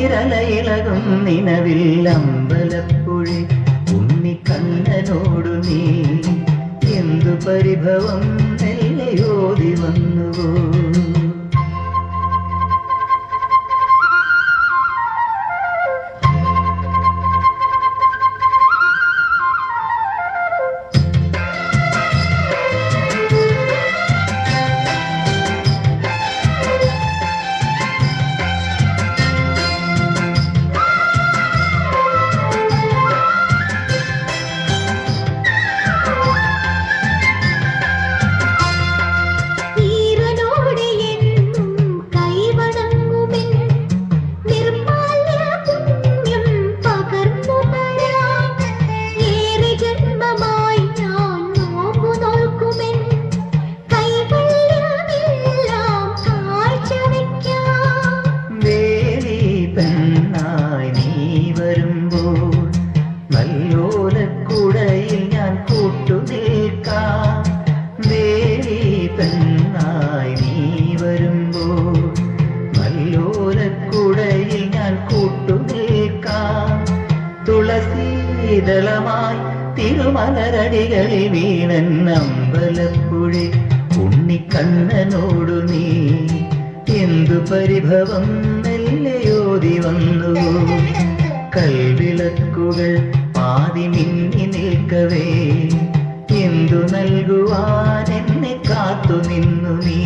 കുളിരലയിളകും നിലവിൽ അമ്പലപ്പുഴി ഉണ്ണിക്കണ്ണനോടു നീ എന്തു പരിഭവം മെല്ലയോതി വന്നുവോ. നല്ലോലക്കുടയിൽ ഞാൻ കൂട്ടുനിൽക്കാം. ദേവി പെണ്ണായി നീ വരുമ്പോൾ നല്ലോലക്കുടയിൽ ഞാൻ കൂട്ടുനിൽക്കാം. തുളസീതളമായി തിരുമലരടികളിൽ വീണൻ അമ്പലപ്പുഴി ഉണ്ണിക്കണ്ണനോടു നീ എന്തു പരിഭവം മെല്ലയോതി വന്നു. കൽവിളക്കുകൾ പാതി മിന്നി നിൽക്കവേ എന്തു നൽകുവാൻ എന്നെ കാത്തു നിന്നു നീ.